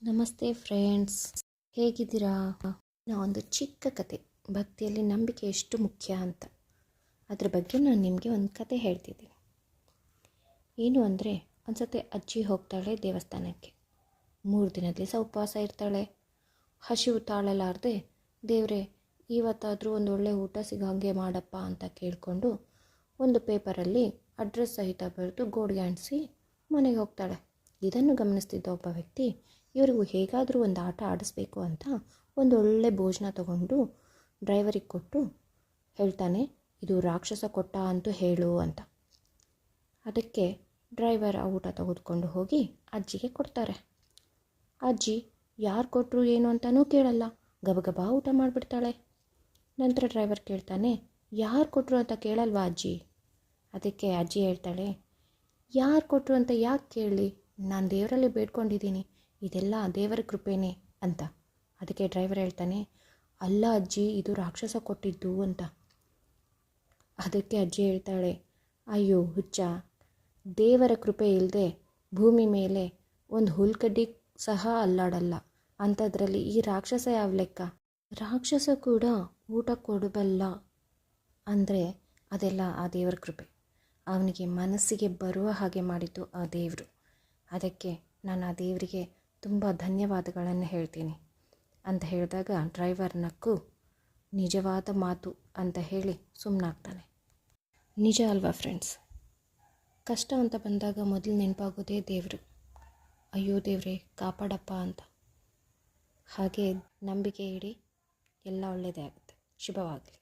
ನಮಸ್ತೆ ಫ್ರೆಂಡ್ಸ್, ಹೇಗಿದ್ದೀರಾ? ಒಂದು ಚಿಕ್ಕ ಕತೆ, ಭಕ್ತಿಯಲ್ಲಿ ನಂಬಿಕೆ ಎಷ್ಟು ಮುಖ್ಯ ಅಂತ ಅದ್ರ ಬಗ್ಗೆ ನಾನು ನಿಮಗೆ ಒಂದು ಕತೆ ಹೇಳ್ತಿದ್ದೀನಿ. ಏನು ಅಂದರೆ, ಒಂದ್ಸತಿ ಅಜ್ಜಿ ಹೋಗ್ತಾಳೆ ದೇವಸ್ಥಾನಕ್ಕೆ. 3 ದಿನ ದಿವಸ ಉಪವಾಸ ಇರ್ತಾಳೆ. ಹಸಿವು ತಾಳಲಾರದೆ, ದೇವರೇ ಇವತ್ತಾದರೂ ಒಂದು ಒಳ್ಳೆ ಊಟ ಸಿಗೋಂಗೆ ಮಾಡಪ್ಪ ಅಂತ ಕೇಳಿಕೊಂಡು ಒಂದು ಪೇಪರಲ್ಲಿ ಅಡ್ರೆಸ್ ಸಹಿತ ಬರೆದು ಗೋಡೆಗೆ ಅಂಟಿಸಿ ಮನೆಗೆ ಹೋಗ್ತಾಳೆ. ಇದನ್ನು ಗಮನಿಸ್ತಿದ್ದ ಒಬ್ಬ ವ್ಯಕ್ತಿ, ಇವರಿಗೂ ಹೇಗಾದರೂ ಒಂದು ಆಟ ಆಡಿಸ್ಬೇಕು ಅಂತ ಒಂದು ಒಳ್ಳೆ ಭೋಜನ ತಗೊಂಡು ಡ್ರೈವರಿಗೆ ಕೊಟ್ಟು ಹೇಳ್ತಾನೆ, ಇದು ರಾಕ್ಷಸ ಕೊಟ್ಟ ಅಂತೂ ಹೇಳು ಅಂತ. ಅದಕ್ಕೆ ಡ್ರೈವರ್ ಆ ಊಟ ತೆಗೆದುಕೊಂಡು ಹೋಗಿ ಅಜ್ಜಿಗೆ ಕೊಡ್ತಾರೆ. ಅಜ್ಜಿ ಯಾರು ಕೊಟ್ಟರು ಏನು ಅಂತಲೂ ಕೇಳಲ್ಲ, ಗಬಗಬಾ ಊಟ ಮಾಡಿಬಿಡ್ತಾಳೆ. ನಂತರ ಡ್ರೈವರ್ ಕೇಳ್ತಾನೆ, ಯಾರು ಕೊಟ್ಟರು ಅಂತ ಕೇಳಲ್ವಾ ಅಜ್ಜಿ? ಅದಕ್ಕೆ ಅಜ್ಜಿ ಹೇಳ್ತಾಳೆ, ಯಾರು ಕೊಟ್ಟರು ಅಂತ ಯಾಕೆ ಕೇಳಲಿ, ನಾನು ದೇವರಲ್ಲಿ ಬೇಡ್ಕೊಂಡಿದ್ದೀನಿ, ಇದೆಲ್ಲ ದೇವರ ಕೃಪೆನೇ ಅಂತ. ಅದಕ್ಕೆ ಡ್ರೈವರ್ ಹೇಳ್ತಾನೆ, ಅಲ್ಲ ಅಜ್ಜಿ, ಇದು ರಾಕ್ಷಸ ಕೊಟ್ಟಿದ್ದು ಅಂತ. ಅದಕ್ಕೆ ಅಜ್ಜಿ ಹೇಳ್ತಾಳೆ, ಅಯ್ಯೋ ಹುಚ್ಚ, ದೇವರ ಕೃಪೆ ಇಲ್ಲದೆ ಭೂಮಿ ಮೇಲೆ ಒಂದು ಹುಲ್ಕಡ್ಡಿ ಸಹ ಅಲ್ಲಾಡಲ್ಲ, ಅಂಥದ್ರಲ್ಲಿ ಈ ರಾಕ್ಷಸ ಯಾವ ಲೆಕ್ಕ? ರಾಕ್ಷಸ ಕೂಡ ಊಟ ಕೊಡಬಲ್ಲ ಅಂದರೆ ಅದೆಲ್ಲ ಆ ದೇವರ ಕೃಪೆ. ಅವನಿಗೆ ಮನಸ್ಸಿಗೆ ಬರುವ ಹಾಗೆ ಮಾಡಿದ್ದು ಆ ದೇವರು. ಅದಕ್ಕೆ ನಾನು ಆ ದೇವರಿಗೆ ತುಂಬ ಧನ್ಯವಾದಗಳನ್ನು ಹೇಳ್ತೀನಿ ಅಂತ ಹೇಳಿದಾಗ ಡ್ರೈವರ್ ನಕ್ಕು ನಿಜವಾದ ಮಾತು ಅಂತ ಹೇಳಿ ಸುಮ್ಮನಾಗ್ತಾನೆ. ನಿಜ ಅಲ್ವಾ ಫ್ರೆಂಡ್ಸ್? ಕಷ್ಟ ಅಂತ ಬಂದಾಗ ಮೊದಲು ನೆನಪಾಗೋದೇ ದೇವರು. ಅಯ್ಯೋ ದೇವರೇ ಕಾಪಾಡಪ್ಪ ಅಂತ. ಹಾಗೆ ನಂಬಿಕೆ ಇಡಿ, ಎಲ್ಲ ಒಳ್ಳೆಯದೇ ಆಗುತ್ತೆ. ಶುಭವಾಗಲಿ.